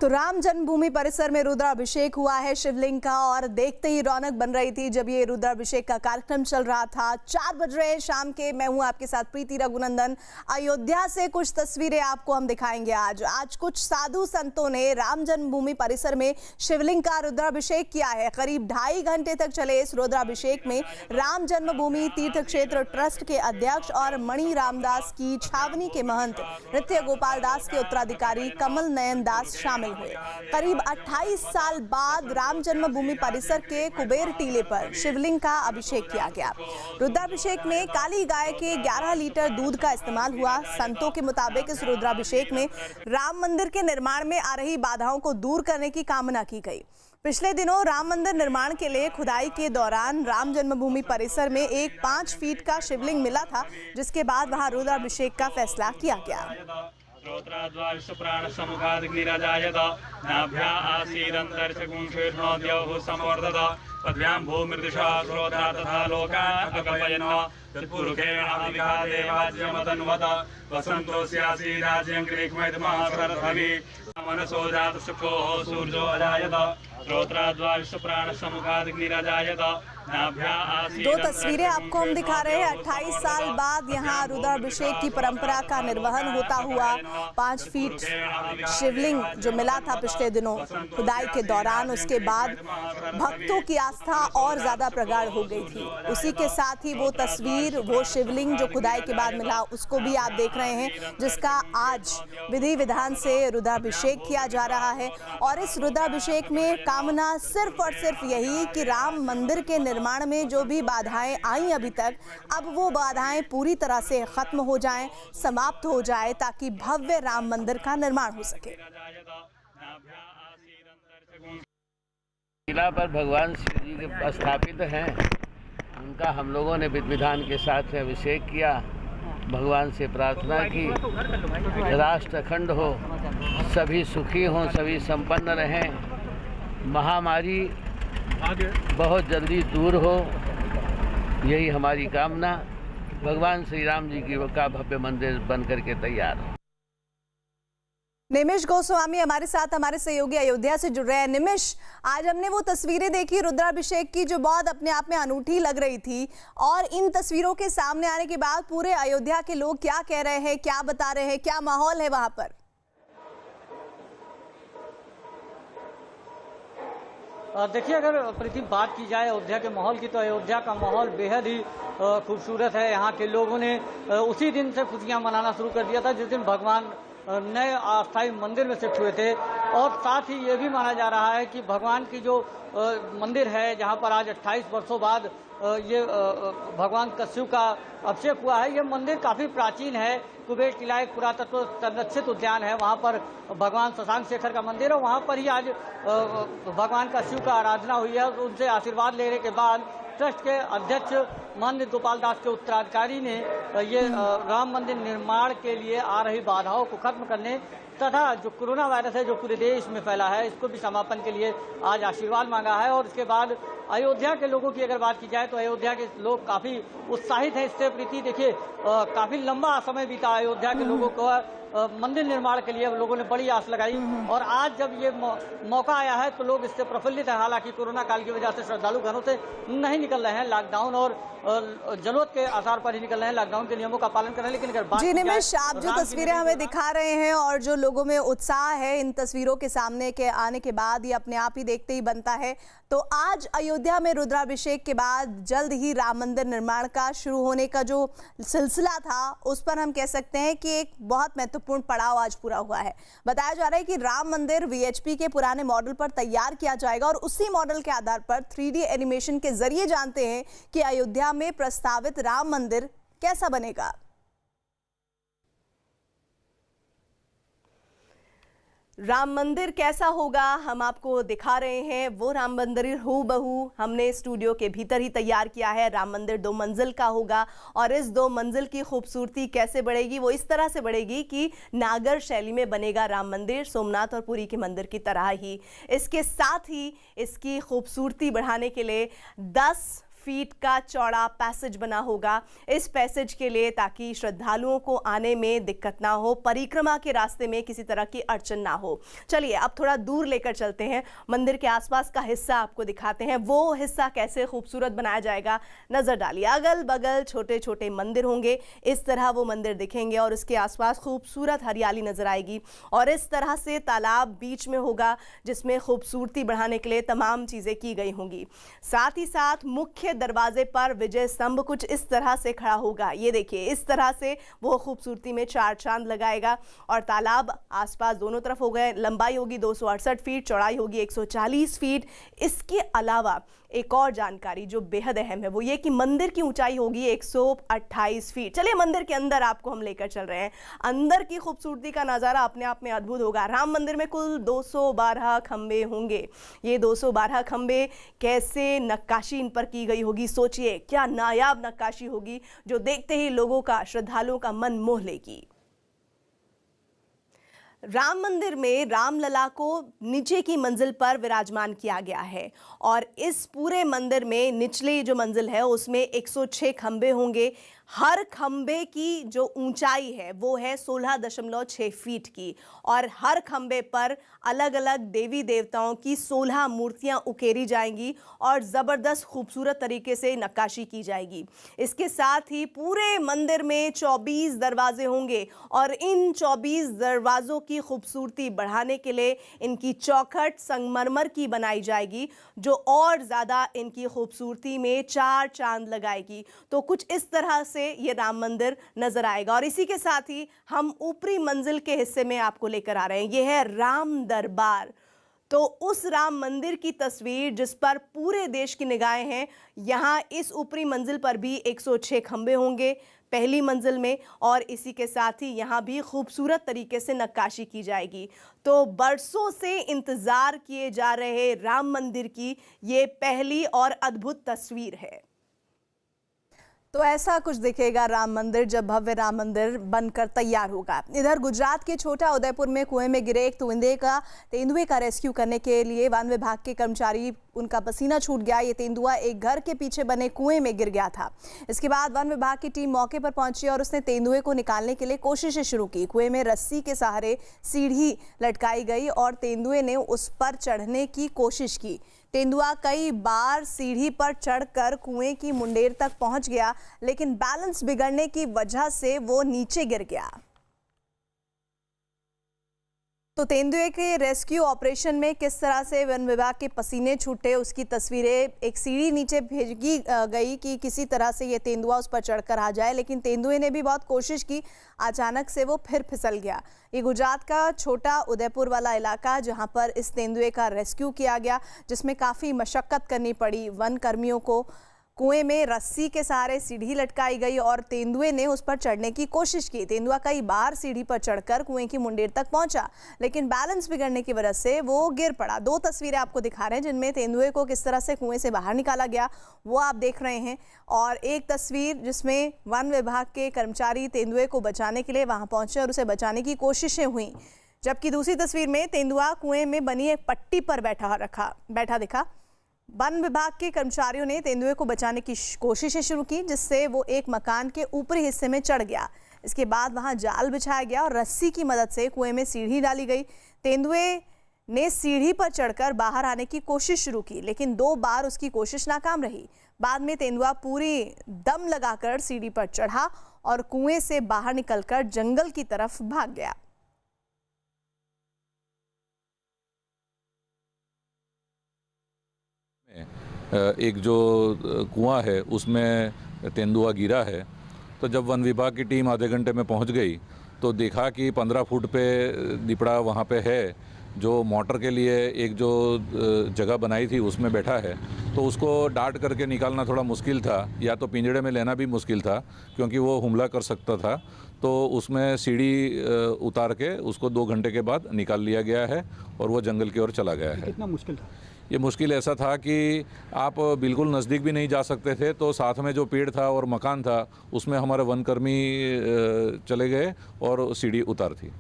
तो राम जन्मभूमि परिसर में रुद्राभिषेक हुआ है शिवलिंग का और देखते ही रौनक बन रही थी जब ये रुद्राभिषेक का कार्यक्रम चल रहा था। 4 बज रहे शाम के। मैं हूं आपके साथ प्रीति रघुनंदन। अयोध्या से कुछ तस्वीरें आपको हम दिखाएंगे। आज कुछ साधु संतों ने राम जन्मभूमि परिसर में शिवलिंग का रुद्राभिषेक किया है। करीब 2.5 घंटे तक चले इस रुद्राभिषेक में राम जन्मभूमि तीर्थ क्षेत्र ट्रस्ट के अध्यक्ष और मणि रामदास की छावनी के महंत नृत्य गोपाल दास के उत्तराधिकारी कमल नयन दास शामिल हुए। करीब 28 साल बाद राम जन्मभूमि परिसर के कुबेर टीले पर शिवलिंग का अभिषेक किया गया। रुद्राभिषेक में काली गाय के 11 लीटर दूध का इस्तेमाल हुआ। संतों के मुताबिक इस रुद्राभिषेक में राम मंदिर के निर्माण में आ रही बाधाओं को दूर करने की कामना की गई। पिछले दिनों राम मंदिर निर्माण के लिए खुदाई के दौरान राम जन्मभूमि परिसर में एक 5 फीट का शिवलिंग मिला था, जिसके बाद वहां रुद्राभिषेक का फैसला किया गया। श्रोत्राद्वायुप्राणसमुखादिग्निराजायत नाभ्या आसीदन्तरिक्षगुंशेषणोद्यौः समवर्धत पद्भ्यां भूमिर्दिशा श्रोत्रा तथा लोकान् अकल्पयन् तत्पुरुषेण देवाज्यमतन्वत वसन्तोऽस्यासि राज्यं गृह्मैदमासरथवि मनसो जातसुखोः सूर्यो अजायत श्रोत्राद्वायुप्राणसमुखादिग्निराजायत। दो तस्वीरें आपको हम दिखा रहे हैं। 28 साल बाद यहाँ रुद्राभिषेक की परंपरा का निर्वहन होता हुआ 5 फीट शिवलिंग जो मिला था पिछले दिनों खुदाई के दौरान, उसके बाद भक्तों की आस्था और ज्यादा प्रगाढ़ हो गई थी। उसी के साथ ही वो तस्वीर, वो शिवलिंग जो खुदाई के बाद मिला, उसको भी आप देख रहे हैं, जिसका आज विधि विधान से रुद्राभिषेक किया जा रहा है। और इस रुद्राभिषेक में कामना सिर्फ और सिर्फ यही कि राम मंदिर के निर्माण में जो भी बाधाएं आई अभी तक, अब वो बाधाएं पूरी तरह से खत्म हो जाएं, समाप्त हो जाए, ताकि भव्य राम मंदिर का निर्माण हो सके। किला पर भगवान शिव जी के स्थापित हैं, उनका हम लोगों ने विधि विधान के साथ अभिषेक किया। भगवान से प्रार्थना की राष्ट्र अखंड हो, सभी सुखी हों, सभी संपन्न रहें, महामारी बहुत जल्दी दूर हो, यही हमारी कामना। भगवान श्री राम जी की का भव्य मंदिर बन करके तैयार हो। निमिष गोस्वामी हमारे साथ, हमारे सहयोगी अयोध्या से जुड़ रहे हैं। निमिष, आज हमने वो तस्वीरें देखी रुद्राभिषेक की जो बहुत अपने आप में अनूठी लग रही थी, और इन तस्वीरों के सामने आने के बाद पूरे अयोध्या के लोग क्या कह रहे हैं, क्या बता रहे हैं, क्या माहौल है वहां पर? देखिए, अगर प्रीति बात की जाए अयोध्या के माहौल की, तो अयोध्या का माहौल बेहद ही खूबसूरत है। यहाँ के लोगों ने उसी दिन से खुशियाँ मनाना शुरू कर दिया था जिस दिन भगवान नए अस्थायी मंदिर में शिफ्ट हुए थे। और साथ ही ये भी माना जा रहा है कि भगवान की जो मंदिर है, जहाँ पर आज 28 वर्षों बाद ये भगवान कश्यप का अभिषेक हुआ है, ये मंदिर काफ़ी प्राचीन है। कुबेर किला एक पुरातत्व संरक्षित उद्यान है, वहाँ पर भगवान शशांक शेखर का मंदिर है। वहाँ पर ही आज भगवान कश्यप का आराधना हुई है। उनसे आशीर्वाद लेने के बाद ट्रस्ट के अध्यक्ष नृत्य गोपाल दास के उत्तराधिकारी ने ये राम मंदिर निर्माण के लिए आ रही बाधाओं को खत्म करने तथा जो कोरोना वायरस है जो पूरे देश में फैला है, इसको भी समापन के लिए आज आशीर्वाद मांगा है। और इसके बाद अयोध्या के लोगों की अगर बात की जाए तो अयोध्या के लोग काफ़ी उत्साहित हैं इससे। प्रीति, देखिए, काफ़ी लंबा समय बीता अयोध्या के लोगों को मंदिर निर्माण के लिए लोगों ने बड़ी आस लगाई, और आज जब ये मौका आया है तो लोग इससे प्रफुल्लित हैं। हालांकि कोरोना काल की वजह से श्रद्धालु घरों से नहीं निकल रहे हैं, लॉकडाउन और जरूरत के आधार पर ही निकल रहे हैं, लॉकडाउन के नियमों का पालन कर रहे हैं। लेकिन अगर बात जी निमिष, आप जो तस्वीरें हमें दिखा रहे हैं और जो लोगों में उत्साह है इन तस्वीरों के सामने के आने के बाद, ये अपने आप ही देखते ही बनता है। तो आज अयोध्या में रुद्राभिषेक के बाद जल्द ही राम मंदिर निर्माण का शुरू होने का जो सिलसिला था, उस पर हम कह सकते हैं कि एक बहुत महत्वपूर्ण पड़ाव आज पूरा हुआ है। बताया जा रहा है कि राम मंदिर VHP के पुराने मॉडल पर तैयार किया जाएगा, और उसी मॉडल के आधार पर 3D एनिमेशन के जरिए जानते हैं कि अयोध्या में प्रस्तावित राम मंदिर कैसा बनेगा। राम मंदिर कैसा होगा हम आपको दिखा रहे हैं। वो राम मंदिर हूबहू हमने स्टूडियो के भीतर ही तैयार किया है। राम मंदिर 2 मंजिल का होगा, और इस 2 मंजिल की खूबसूरती कैसे बढ़ेगी, वो इस तरह से बढ़ेगी कि नागर शैली में बनेगा राम मंदिर, सोमनाथ और पुरी के मंदिर की तरह ही। इसके साथ ही इसकी खूबसूरती बढ़ाने के लिए 10 फीट का चौड़ा पैसेज बना होगा इस पैसेज के लिए, ताकि श्रद्धालुओं को आने में दिक्कत ना हो, परिक्रमा के रास्ते में किसी तरह की अड़चन ना हो। चलिए अब थोड़ा दूर लेकर चलते हैं, मंदिर के आसपास का हिस्सा आपको दिखाते हैं। वो हिस्सा कैसे खूबसूरत बनाया जाएगा, नजर डालिए। अगल बगल छोटे छोटे मंदिर होंगे, इस तरह वो मंदिर दिखेंगे और उसके आसपास खूबसूरत हरियाली नजर आएगी। और इस तरह से तालाब बीच में होगा जिसमें खूबसूरती बढ़ाने के लिए तमाम चीजें की गई होंगी। साथ ही साथ मुख्य दरवाजे पर विजय स्तंभ कुछ इस तरह से खड़ा होगा। ये देखिए, इस तरह से वो खूबसूरती में चार चांद लगाएगा। और तालाब आसपास दोनों तरफ हो गए, लंबाई होगी 268 फीट, चौड़ाई होगी 140 फीट। इसके अलावा एक और जानकारी जो बेहद अहम है वो ये कि मंदिर की ऊंचाई होगी 128 फीट। चलिए मंदिर के अंदर आपको हम लेकर चल रहे हैं। अंदर की खूबसूरती का नज़ारा अपने आप में अद्भुत होगा। राम मंदिर में कुल 212 खंबे होंगे। ये 212 खंबे कैसे नक्काशी इन पर की गई होगी, सोचिए क्या नायाब नक्काशी होगी जो देखते ही लोगों का, श्रद्धालुओं का मन मोह लेगी। राम मंदिर में रामलला को नीचे की मंजिल पर विराजमान किया गया है और इस पूरे मंदिर में निचली जो मंजिल है उसमें 106 खंबे होंगे। हर खंबे की जो ऊंचाई है वो है 16.6 फीट की और हर खंबे पर अलग अलग देवी देवताओं की 16 मूर्तियां उकेरी जाएंगी और ज़बरदस्त खूबसूरत तरीके से नक्काशी की जाएगी। इसके साथ ही पूरे मंदिर में 24 दरवाजे होंगे और इन 24 दरवाज़ों की खूबसूरती बढ़ाने के लिए इनकी चौखट संगमरमर की बनाई जाएगी जो और ज़्यादा इनकी खूबसूरती में चार चांद लगाएगी। तो कुछ इस तरह से ये राम मंदिर नजर आएगा। और इसी के साथ ही हम ऊपरी मंजिल के हिस्से में आपको लेकर आ रहे हैं। ये है राम दरबार। तो उस राम मंदिर की तस्वीर जिस पर पूरे देश की निगाहें हैं, यहाँ इस ऊपरी मंजिल पर भी 106 खंबे होंगे पहली मंजिल में और इसी के साथ ही यहाँ भी खूबसूरत तरीके से नक्काशी की जाएगी। तो बरसों से इंतजार किए जा रहे राम मंदिर की ये पहली और अद्भुत तस्वीर है। तो ऐसा कुछ दिखेगा राम मंदिर जब भव्य राम मंदिर बनकर तैयार होगा। इधर गुजरात के छोटा उदयपुर में कुएं में गिरे एक तेंदुए का रेस्क्यू करने के लिए वन विभाग के कर्मचारी, उनका पसीना छूट गया। ये तेंदुआ एक घर के पीछे बने कुएं में गिर गया था। इसके बाद वन विभाग की टीम मौके पर पहुंची और उसने तेंदुए को निकालने के लिए कोशिशें शुरू की। कुएं में रस्सी के सहारे सीढ़ी लटकाई गई और तेंदुए ने उस पर चढ़ने की कोशिश की। तेंदुआ कई बार सीढ़ी पर चढ़कर कुएं की मुंडेर तक पहुंच गया, लेकिन बैलेंस बिगड़ने की वजह से वो नीचे गिर गया। तो तेंदुए के रेस्क्यू ऑपरेशन में किस तरह से वन विभाग के पसीने छूटे उसकी तस्वीरें, एक सीढ़ी नीचे भेजी गई कि किसी तरह से ये तेंदुआ उस पर चढ़कर आ जाए, लेकिन तेंदुए ने भी बहुत कोशिश की। अचानक से वो फिर फिसल गया। ये गुजरात का छोटा उदयपुर वाला इलाका जहां पर इस तेंदुए का रेस्क्यू किया गया, जिसमें काफ़ी मशक्कत करनी पड़ी वन कर्मियों को। कुएं में रस्सी के सहारे सीढ़ी लटकाई गई और तेंदुए ने उस पर चढ़ने की कोशिश की। तेंदुआ कई बार सीढ़ी पर चढ़कर कुएं की मुंडेर तक पहुंचा, लेकिन बैलेंस बिगड़ने की वजह से वो गिर पड़ा। दो तस्वीरें आपको दिखा रहे हैं जिनमें तेंदुए को किस तरह से कुएं से बाहर निकाला गया वो आप देख रहे हैं, और एक तस्वीर जिसमें वन विभाग के कर्मचारी तेंदुए को बचाने के लिए वहां पहुंचे और उसे बचाने की कोशिशें हुई। जबकि दूसरी तस्वीर में तेंदुआ कुएं में बनी एक पट्टी पर बैठा दिखा। वन विभाग के कर्मचारियों ने तेंदुए को बचाने की कोशिशें शुरू की, जिससे वो एक मकान के ऊपरी हिस्से में चढ़ गया। इसके बाद वहां जाल बिछाया गया और रस्सी की मदद से कुएं में सीढ़ी डाली गई। तेंदुए ने सीढ़ी पर चढ़कर बाहर आने की कोशिश शुरू की, लेकिन 2 बार उसकी कोशिश नाकाम रही। बाद में तेंदुआ पूरी दम लगाकर सीढ़ी पर चढ़ा और कुएं से बाहर निकलकर जंगल की तरफ भाग गया। एक जो कुआं है उसमें तेंदुआ गिरा है, तो जब वन विभाग की टीम आधे घंटे में पहुंच गई तो देखा कि 15 फुट पे दिपड़ा वहां पे है, जो मोटर के लिए एक जो जगह बनाई थी उसमें बैठा है। तो उसको डांट करके निकालना थोड़ा मुश्किल था, या तो पिंजड़े में लेना भी मुश्किल था क्योंकि वो हमला कर सकता था। तो उसमें सीढ़ी उतार के उसको 2 घंटे के बाद निकाल लिया गया है और वो जंगल की ओर चला गया है। कितना मुश्किल था? ये मुश्किल ऐसा था कि आप बिल्कुल नज़दीक भी नहीं जा सकते थे, तो साथ में जो पेड़ था और मकान था उसमें हमारे वनकर्मी चले गए और सीढ़ी उतार थी।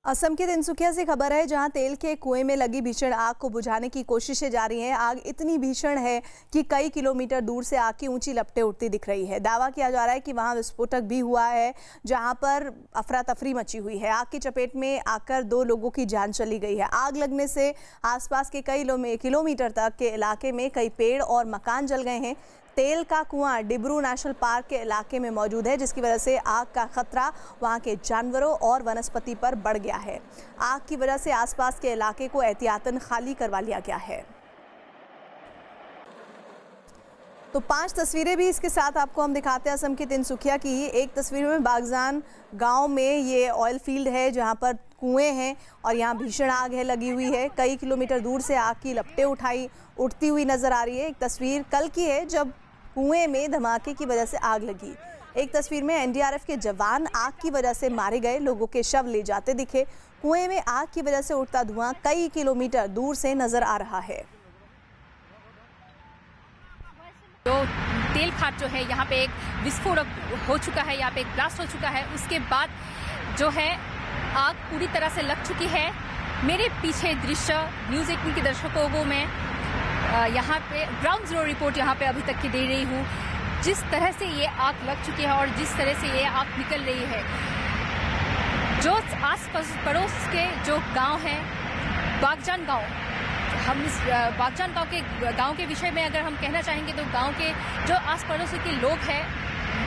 असम के तिनसुकिया से खबर है, जहां तेल के कुएं में लगी भीषण आग को बुझाने की कोशिशें जारी हैं। आग इतनी भीषण है कि कई किलोमीटर दूर से आग की ऊंची लपटें उठती दिख रही है। दावा किया जा रहा है कि वहां विस्फोटक भी हुआ है, जहां पर अफरा तफरी मची हुई है। आग की चपेट में आकर 2 लोगों की जान चली गई है। आग लगने से आसपास के कई किलोमीटर तक के इलाके में कई पेड़ और मकान जल गए हैं। तेल का कुआं डिब्रू नेशनल पार्क के इलाके में मौजूद है, जिसकी वजह से आग का खतरा वहां के जानवरों और वनस्पति पर बढ़ गया है। आग की वजह से आसपास के इलाके को एहतियातन खाली करवा लिया गया है। तो 5 तस्वीरें भी इसके साथ आपको हम दिखाते हैं असम के तिनसुकिया की। एक तस्वीर में बागजान गांव में ये ऑयल फील्ड है, जहां पर कुएं हैं और यहाँ भीषण आग है लगी हुई है। कई किलोमीटर दूर से आग की लपटें उठती हुई नजर आ रही है। एक तस्वीर कल की है, जब कुएं में धमाके की वजह से आग लगी। एक तस्वीर में एनडीआरएफ के जवान आग की वजह से मारे गए लोगों के शव ले जाते दिखे। कुएं में आग की वजह से उठता धुआं कई किलोमीटर दूर से नजर आ रहा है। जो तेल खाद जो है यहाँ पे एक विस्फोट हो चुका है, यहाँ पे एक ब्लास्ट हो चुका है। उसके बाद जो है आग पूरी तरह से लग चुकी है। मेरे पीछे दृश्य न्यूज़ 18 के दर्शकों को मैं यहाँ पे ग्राउंड जीरो रिपोर्ट यहाँ पे अभी तक की दे रही हूँ। जिस तरह से ये आग लग चुकी है और जिस तरह से ये आग निकल रही है, जो आस पड़ोस के जो गांव हैं, बागजान गांव, हम इस बागजान गांव के विषय में अगर हम कहना चाहेंगे तो गांव के जो आस पड़ोस के लोग हैं,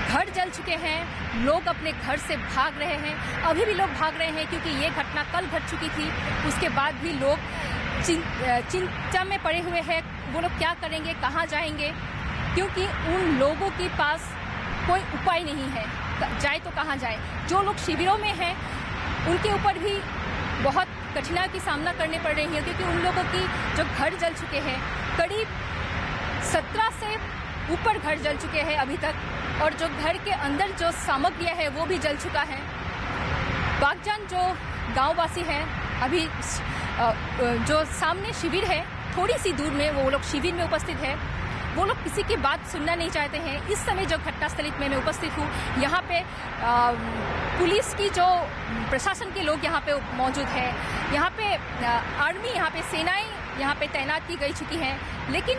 घर जल चुके हैं। लोग अपने घर से भाग रहे हैं, अभी भी लोग भाग रहे हैं, क्योंकि ये घटना कल घट चुकी थी। उसके बाद भी लोग चिंता में पड़े हुए हैं। वो लोग क्या करेंगे, कहाँ जाएंगे, क्योंकि उन लोगों के पास कोई उपाय नहीं है। जाए तो कहाँ जाए। जो लोग शिविरों में हैं उनके ऊपर भी बहुत कठिनाई की सामना करने पड़ रही है, क्योंकि उन लोगों की जो घर जल चुके हैं, करीब 17 से ऊपर घर जल चुके हैं अभी तक, और जो घर के अंदर जो सामग्रियां है वो भी जल चुका है। बागजान जो गांववासी हैं, अभी जो सामने शिविर है थोड़ी सी दूर में, वो लोग शिविर में उपस्थित है। वो लोग किसी की बात सुनना नहीं चाहते हैं। इस समय जो घटनास्थल में मैं उपस्थित हूँ, यहाँ पे पुलिस की जो प्रशासन के लोग यहाँ पे मौजूद है, यहाँ पे आर्मी, यहाँ पे सेनाएं यहाँ पे तैनात की गई चुकी हैं। लेकिन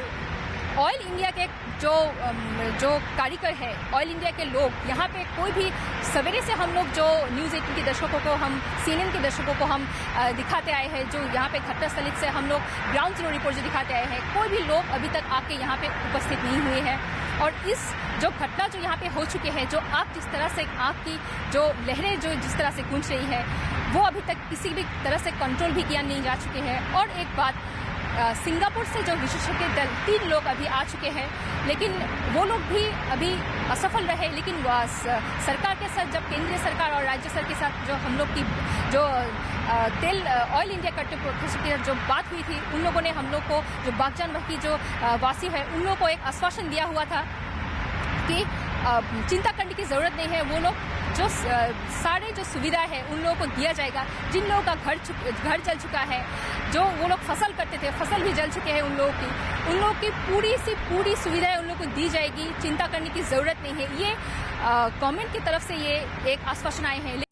ऑयल इंडिया के जो कारीगर है, ऑयल इंडिया के लोग यहाँ पे कोई भी, सवेरे से हम लोग जो न्यूज़ 18 के दर्शकों को, हम CNN के दर्शकों को हम दिखाते आए हैं, जो यहाँ पे घटनास्थल से हम लोग ग्राउंड जीरो रिपोर्ट जो दिखाते आए हैं, कोई भी लोग अभी तक आके यहाँ पे उपस्थित नहीं हुए हैं। और इस जो घटना जो यहाँ पे हो चुके हैं, जो आग जिस तरह से, आग की जो लहरें जो जिस तरह से गूंज रही है, वो अभी तक किसी भी तरह से कंट्रोल भी किया नहीं जा चुके हैं। और एक बात, सिंगापुर से जो विशेषज्ञ दल 3 लोग अभी आ चुके हैं, लेकिन वो लोग भी अभी असफल रहे। लेकिन सरकार के साथ, जब केंद्रीय सरकार और राज्य सरकार के साथ जो हम लोग की जो तेल ऑयल इंडिया कट्टे प्रोफेसर की जो बात हुई थी, उन लोगों ने हम लोग को, जो बागजान की जो वासी है, उन लोगों को एक आश्वासन दिया हुआ था कि चिंता करने की ज़रूरत नहीं है। वो लोग जो सारे जो सुविधा है उन लोगों को दिया जाएगा। जिन लोगों का घर जल चुका है, जो वो लोग फसल करते थे, फसल भी जल चुके हैं उन लोगों की पूरी सी पूरी सुविधाएं उन लोगों को दी जाएगी। चिंता करने की ज़रूरत नहीं है। ये गवर्नमेंट की तरफ से ये एक आश्वासन आए हैं।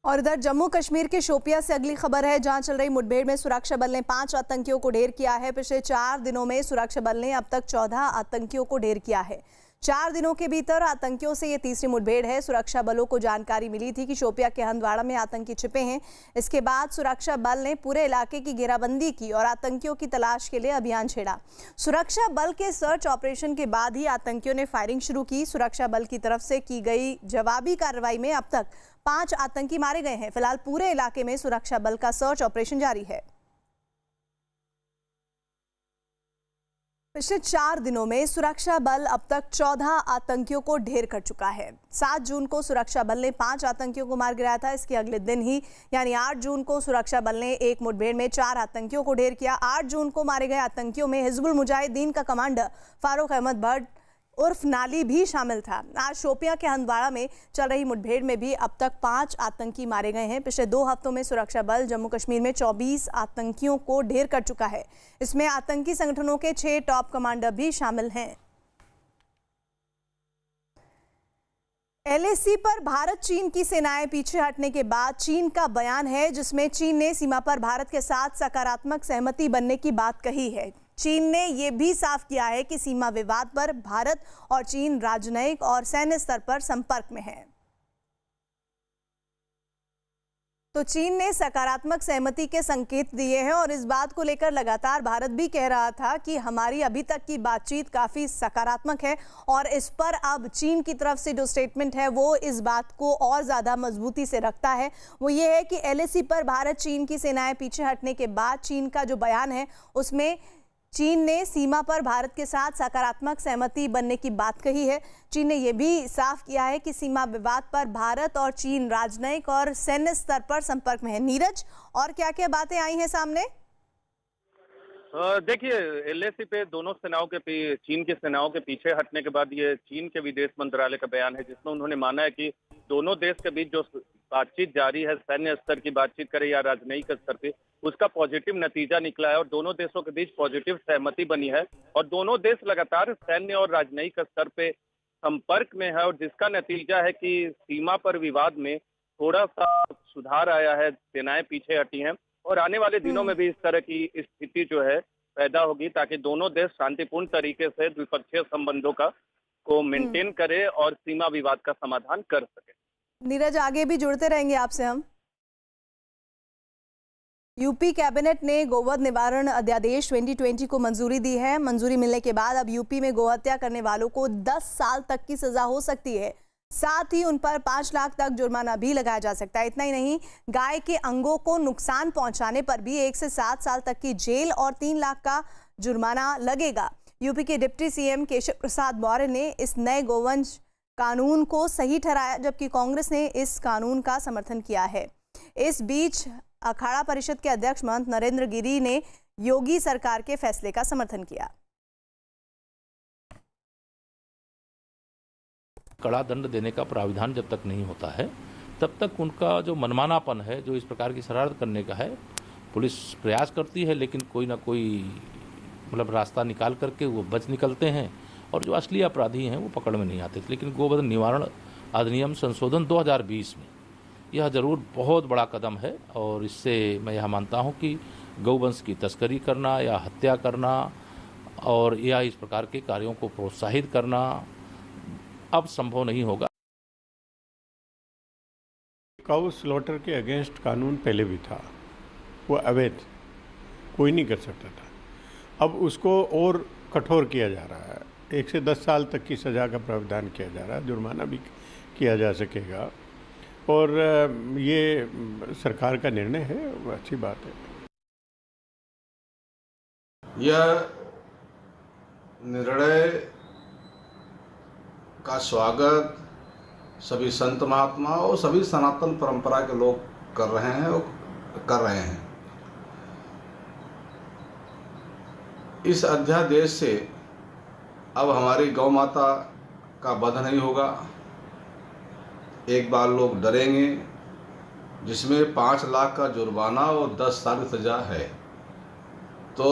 और इधर जम्मू कश्मीर के शोपिया से अगली खबर है, जहां चल रही मुठभेड़ में सुरक्षा बल ने 5 आतंकियों को ढेर किया है। पिछले 4 दिनों में सुरक्षा बल ने अब तक 14 आतंकियों को ढेर किया है। 4 दिनों के भीतर आतंकियों से ये तीसरी मुठभेड़ है। सुरक्षा बलों को जानकारी मिली थी कि शोपिया के हंदवाड़ा में आतंकी छिपे हैं। इसके बाद सुरक्षा बल ने पूरे इलाके की घेराबंदी की और आतंकियों की तलाश के लिए अभियान छेड़ा। सुरक्षा बल के सर्च ऑपरेशन के बाद ही आतंकियों ने फायरिंग शुरू की। सुरक्षा बल की तरफ से की गई जवाबी कार्रवाई में अब तक 5 आतंकी मारे गए हैं। फिलहाल पूरे इलाके में सुरक्षा बल का सर्च ऑपरेशन जारी है। पिछले 4 दिनों में सुरक्षा बल अब तक 14 आतंकियों को ढेर कर चुका है। 7 जून को सुरक्षा बल ने 5 आतंकियों को मार गिराया था। इसके अगले दिन ही यानी 8 जून को सुरक्षा बल ने एक मुठभेड़ में 4 आतंकियों को ढेर किया। 8 जून को मारे गए आतंकियों में हिजबुल मुजाहिदीन का कमांडर फारूक अहमद भट्ट उर्फ नाली भी शामिल था। आज शोपियां के हंदवाड़ा में चल रही मुठभेड़ में भी अब तक 5 आतंकी मारे गए हैं। पिछले 2 हफ्तों में सुरक्षा बल जम्मू कश्मीर में 24 आतंकियों को ढेर कर चुका है। इसमें आतंकी संगठनों के 6 टॉप कमांडर भी शामिल हैं। एलएसी पर भारत चीन की सेनाएं पीछे हटने के बाद चीन का बयान है, जिसमें चीन ने सीमा पर भारत के साथ सकारात्मक सहमति बनने की बात कही है। चीन ने यह भी साफ किया है कि सीमा विवाद पर भारत और चीन राजनयिक और सैन्य स्तर पर संपर्क में है। तो चीन ने सकारात्मक सहमति के संकेत दिए हैं और इस बात को लेकर लगातार भारत भी कह रहा था कि हमारी अभी तक की बातचीत काफी सकारात्मक है और इस पर अब चीन की तरफ से जो स्टेटमेंट है वो इस बात को और ज्यादा मजबूती से रखता है। वो ये है कि एलएसी पर भारत चीन की सेनाएं पीछे हटने के बाद चीन का जो बयान है उसमें चीन ने सीमा पर भारत के साथ सकारात्मक सहमति बनने की बात कही है। चीन ने यह भी साफ किया है कि सीमा विवाद पर भारत और चीन राजनयिक और सैन्य स्तर पर संपर्क में है। नीरज, और क्या क्या बातें आई हैं सामने? देखिए, एलएसी पे दोनों सेनाओं के चीन की सेनाओं के पीछे हटने के बाद ये चीन के विदेश मंत्रालय का बयान है, जिसमें उन्होंने माना है कि दोनों देश के बीच जो बातचीत जारी है, सैन्य स्तर की बातचीत करे या राजनयिक स्तर पे, उसका पॉजिटिव नतीजा निकला है और दोनों देशों के बीच पॉजिटिव सहमति बनी है और दोनों देश लगातार सैन्य और राजनयिक स्तर पे संपर्क में है और जिसका नतीजा है कि सीमा पर विवाद में थोड़ा सा सुधार आया है, सेनाएं पीछे हटी हैं और आने वाले दिनों में भी इस तरह की स्थिति जो है पैदा होगी ताकि दोनों देश शांतिपूर्ण तरीके से द्विपक्षीय संबंधों को मेंटेन करे और सीमा विवाद का समाधान कर सके। नीरज, आगे भी जुड़ते रहेंगे आपसे हम। यूपी कैबिनेट ने गोवध निवारण अध्यादेश 2020 को मंजूरी दी है। मंजूरी मिलने के बाद अब यूपी में गोहत्या करने वालों को 10 साल तक की सजा हो सकती है। साथ ही उन पर 5 लाख तक जुर्माना भी लगाया जा सकता है। इतना ही नहीं, गाय के अंगों को नुकसान पहुंचाने पर भी 1 से 7 साल तक की जेल और 3 लाख का जुर्माना लगेगा। यूपी के डिप्टी सीएम केशव प्रसाद मौर्य ने इस नए गोवंश कानून को सही ठहराया, जबकि कांग्रेस ने इस कानून का समर्थन किया है। इस बीच अखाड़ा परिषद के अध्यक्ष महंत नरेंद्र गिरी ने योगी सरकार के फैसले का समर्थन किया। कड़ा दंड देने का प्राविधान जब तक नहीं होता है तब तक उनका जो मनमानापन है, जो इस प्रकार की शरारत करने का है, पुलिस प्रयास करती है लेकिन कोई ना कोई मतलब रास्ता निकाल करके वो बच निकलते हैं और जो असली अपराधी हैं वो पकड़ में नहीं आते। लेकिन गोवध निवारण अधिनियम संशोधन 2020 में यह जरूर बहुत बड़ा कदम है और इससे मैं यह मानता हूं कि गौवंश की तस्करी करना या हत्या करना और या इस प्रकार के कार्यों को प्रोत्साहित करना अब संभव नहीं होगा। काऊ स्लॉटर के अगेंस्ट कानून पहले भी था, वो अवैध, कोई नहीं कर सकता था। अब उसको और कठोर किया जा रहा है, 1 से 10 साल तक की सज़ा का प्रावधान किया जा रहा है, जुर्माना भी किया जा सकेगा और ये सरकार का निर्णय है, अच्छी बात है। यह निर्णय का स्वागत सभी संत महात्मा और सभी सनातन परंपरा के लोग कर रहे हैं और कर रहे हैं। इस अध्यादेश से अब हमारी गौ माता का वध नहीं होगा। एक बार लोग डरेंगे, जिसमें 5 लाख का जुर्माना और 10 साल की सजा है। तो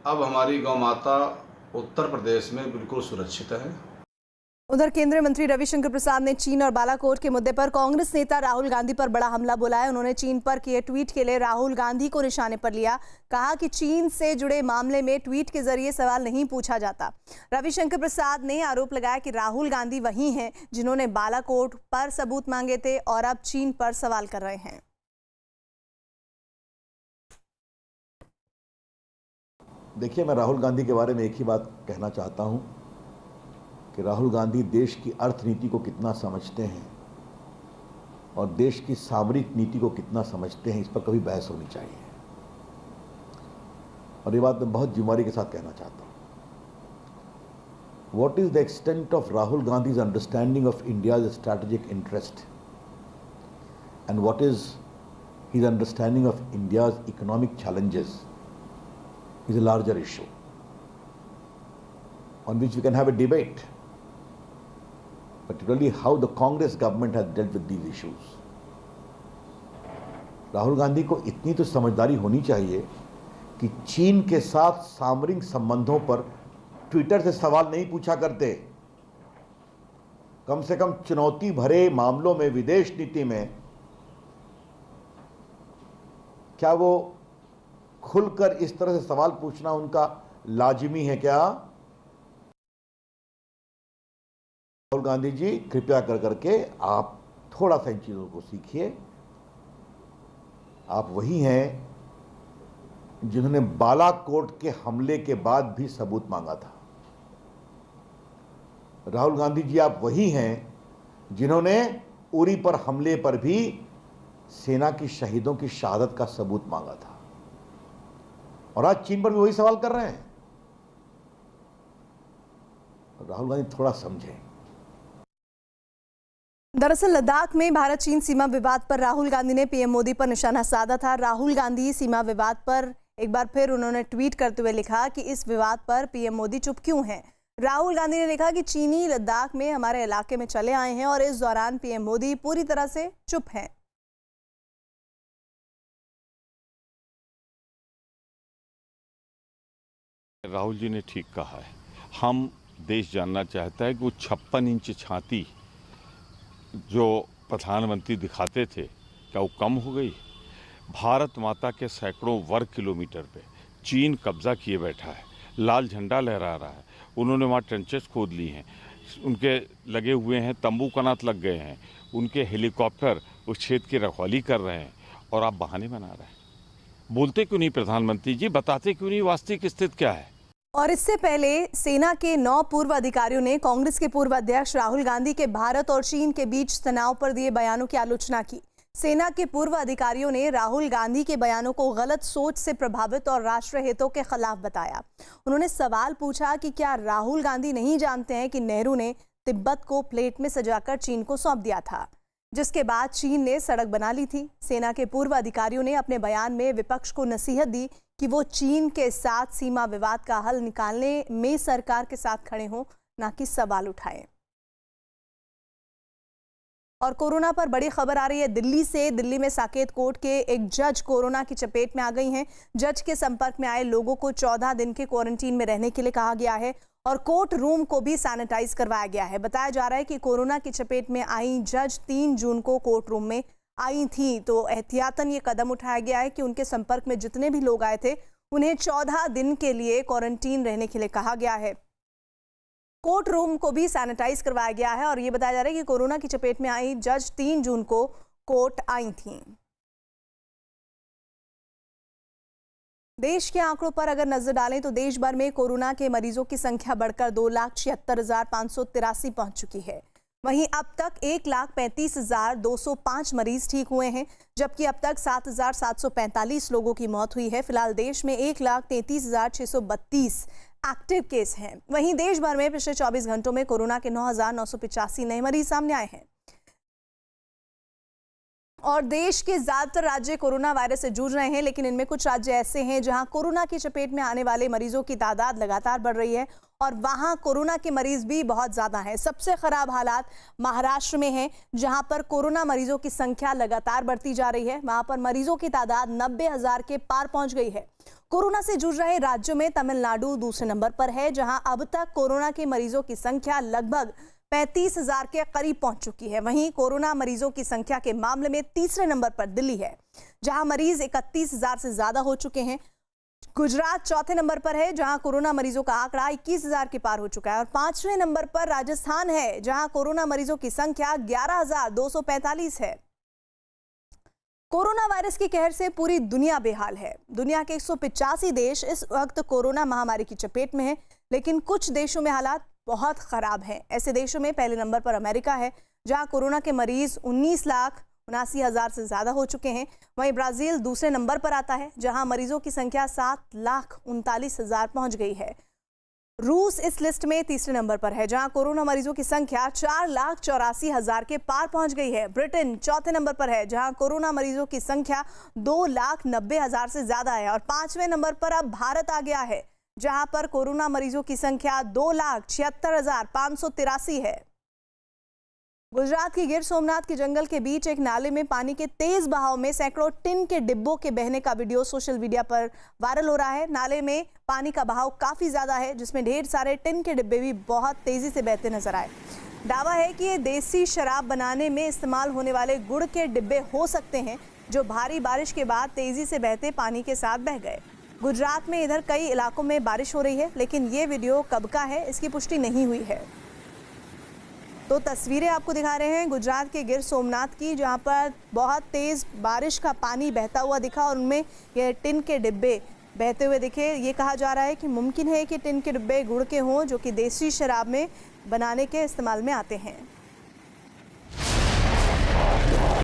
अब हमारी गौ माता उत्तर प्रदेश में बिल्कुल सुरक्षित है। उधर केंद्रीय मंत्री रविशंकर प्रसाद ने चीन और बालाकोट के मुद्दे पर कांग्रेस नेता राहुल गांधी पर बड़ा हमला बोला है। उन्होंने चीन पर किए ट्वीट के लिए राहुल गांधी को निशाने पर लिया। कहा कि चीन से जुड़े मामले में ट्वीट के जरिए सवाल नहीं पूछा जाता। रविशंकर प्रसाद ने आरोप लगाया कि राहुल गांधी वही हैं जिन्होंने बालाकोट पर सबूत मांगे थे और अब चीन पर सवाल कर रहे हैं। देखिए, मैं राहुल गांधी के बारे में एक ही बात कहना चाहता हूं कि राहुल गांधी देश की अर्थनीति को कितना समझते हैं और देश की सामरिक नीति को कितना समझते हैं, इस पर कभी बहस होनी चाहिए। और ये बात मैं बहुत जिम्मेदारी के साथ कहना चाहता हूँ। What is the extent of Rahul Gandhi's understanding of India's strategic interest and what is his understanding of India's economic challenges is a larger issue on which we can have a debate, particularly how the Congress government has dealt with these issues. Rahul Gandhi को इतनी तो समझदारी होनी चाहिए कि चीन के साथ सामरिक संबंधों पर ट्विटर से सवाल नहीं पूछा करते। कम से कम चुनौती भरे मामलों में, विदेश नीति में, क्या वो खुलकर इस तरह से सवाल पूछना उनका लाजिमी है क्या? राहुल गांधी जी, कृपया कर करके आप थोड़ा सा इन चीजों को सीखिए। आप वही हैं जिन्होंने बालाकोट के हमले के बाद भी सबूत मांगा था। राहुल गांधी जी, आप वही हैं जिन्होंने उरी पर हमले पर भी सेना की शहीदों की शहादत का सबूत मांगा था, और आज चीन पर भी वही सवाल कर रहे हैं। राहुल गांधी थोड़ा समझें। दरअसल लद्दाख में भारत चीन सीमा विवाद पर राहुल गांधी ने पीएम मोदी पर निशाना साधा था। राहुल गांधी सीमा विवाद पर एक बार फिर उन्होंने ट्वीट करते हुए लिखा कि इस विवाद पर पीएम मोदी चुप क्यों हैं। राहुल गांधी ने लिखा कि चीनी लद्दाख में हमारे इलाके में चले आए हैं और इस दौरान पीएम मोदी पूरी तरह से चुप हैं। राहुल जी ने ठीक कहा है। हम देश जानना चाहता है कि वो 56 इंच छाती जो प्रधानमंत्री दिखाते थे, क्या वो कम हो गई? भारत माता के सैकड़ों वर्ग किलोमीटर पे चीन कब्जा किए बैठा है, लाल झंडा लहरा रहा है। उन्होंने वहाँ ट्रेंचेस खोद ली हैं, उनके लगे हुए हैं तंबू कनात लग गए हैं, उनके हेलीकॉप्टर उस क्षेत्र की रखवाली कर रहे हैं, और आप बहाने बना रहे हैं। बोलते क्यों नहीं प्रधानमंत्री जी? बताते क्यों नहीं वास्तविक स्थिति क्या है? और इससे पहले सेना के 9 पूर्व अधिकारियों ने कांग्रेस के पूर्व अध्यक्ष राहुल गांधी के भारत और चीन के बीच तनाव पर दिए बयानों की आलोचना की। सेना के पूर्व अधिकारियों ने राहुल गांधी के बयानों को गलत सोच से प्रभावित और राष्ट्र हितों के खिलाफ बताया। उन्होंने सवाल पूछा कि क्या राहुल गांधी नहीं जानते हैं कि नेहरू ने तिब्बत को प्लेट में सजाकर चीन को सौंप दिया था, जिसके बाद चीन ने सड़क बना ली थी। सेना के पूर्व अधिकारियों ने अपने बयान में विपक्ष को नसीहत दी कि वो चीन के साथ सीमा विवाद का हल निकालने में सरकार के साथ खड़े हों, ना कि सवाल उठाएं। और कोरोना पर बड़ी खबर आ रही है दिल्ली से। दिल्ली में साकेत कोर्ट के एक जज कोरोना की चपेट में आ गई हैं। जज के संपर्क में आए लोगों को 14 दिन के क्वारंटीन में रहने के लिए कहा गया है और कोर्ट रूम को भी सैनिटाइज करवाया गया है। बताया जा रहा है कि कोरोना की चपेट में आई जज 3 जून को कोर्ट रूम में आई थी, तो एहतियातन ये कदम उठाया गया है कि उनके संपर्क में जितने भी लोग आए थे उन्हें 14 दिन के लिए क्वारंटीन रहने के लिए कहा गया है। कोर्ट रूम को भी सैनिटाइज करवाया गया है और ये बताया जा रहा है कि कोरोना की चपेट में आई जज 3 जून को कोर्ट आई थीं। देश के आंकड़ों पर अगर नजर डालें तो देश भर में कोरोना के मरीजों की संख्या बढ़कर 2,76,583 पहुंच चुकी है। वहीं अब तक 1,35,205 मरीज ठीक हुए हैं, जबकि अब तक 7,745 लोगों की मौत हुई है। फिलहाल देश में 1,33,632 एक्टिव केस हैं। वहीं देश भर में पिछले 24 घंटों में कोरोना के 9,985 नए मरीज सामने आए हैं और देश के ज्यादातर राज्य कोरोना वायरस से जूझ रहे हैं, लेकिन इनमें कुछ राज्य ऐसे हैं जहां कोरोना की चपेट में आने वाले मरीजों की तादाद लगातार बढ़ रही है और वहां कोरोना के मरीज भी बहुत ज्यादा हैं। सबसे खराब हालात महाराष्ट्र में हैं, जहां पर कोरोना मरीजों की संख्या लगातार बढ़ती जा रही है। वहां पर मरीजों की तादाद 90,000 के पार पहुंच गई है। कोरोना से जूझ रहे राज्यों में तमिलनाडु दूसरे नंबर पर है, जहां अब तक कोरोना के मरीजों की संख्या लगभग 35,000 के करीब पहुंच चुकी है। वहीं कोरोना मरीजों की संख्या के मामले में तीसरे नंबर पर दिल्ली है, जहां मरीज 31,000 से ज्यादा हो चुके हैं। गुजरात चौथे नंबर पर है, जहां कोरोना मरीजों का आंकड़ा 21,000 के पार हो चुका है और 5वें नंबर पर राजस्थान है, जहां कोरोना मरीजों की संख्या 11,245 है। कोरोना वायरस के कहर से पूरी दुनिया बेहाल है। दुनिया के 185 देश इस वक्त कोरोना महामारी की चपेट में है, लेकिन कुछ देशों में हालात बहुत खराब हैं। ऐसे देशों में पहले नंबर पर अमेरिका है, जहां कोरोना के मरीज 19,79,000 से ज्यादा हो चुके हैं। वहीं ब्राजील दूसरे नंबर पर आता है, जहां मरीजों की संख्या 7,39,000 पहुंच गई है। रूस इस लिस्ट में तीसरे नंबर पर है, जहां कोरोना मरीजों की संख्या 4,84,000 के पार पहुंच गई है। ब्रिटेन चौथे नंबर पर है, जहां कोरोना मरीजों की संख्या 2,90,000 से ज्यादा है और 5वें नंबर पर अब भारत आ गया है, जहां पर कोरोना मरीजों की संख्या 2,76,583 है। गुजरात के गिर सोमनाथ के जंगल के बीच एक नाले में पानी के तेज बहाव में सैकड़ों टिन के डिब्बों के बहने का वीडियो सोशल मीडिया पर वायरल हो रहा है। नाले में पानी का बहाव काफी ज्यादा है, जिसमें ढेर सारे टिन के डिब्बे भी बहुत तेजी से बहते नजर आए। दावा है कि ये देसी शराब बनाने में इस्तेमाल होने वाले गुड़ के डिब्बे हो सकते हैं जो भारी बारिश के बाद तेजी से बहते पानी के साथ बह गए। गुजरात में इधर कई इलाकों में बारिश हो रही है, लेकिन ये वीडियो कब का है इसकी पुष्टि नहीं हुई है। तो तस्वीरें आपको दिखा रहे हैं गुजरात के गिर सोमनाथ की, जहां पर बहुत तेज बारिश का पानी बहता हुआ दिखा और उनमें ये टिन के डिब्बे बहते हुए दिखे। ये कहा जा रहा है कि मुमकिन है कि टिन के डिब्बे गुड़ के हों, जो कि देसी शराब में बनाने के इस्तेमाल में आते हैं।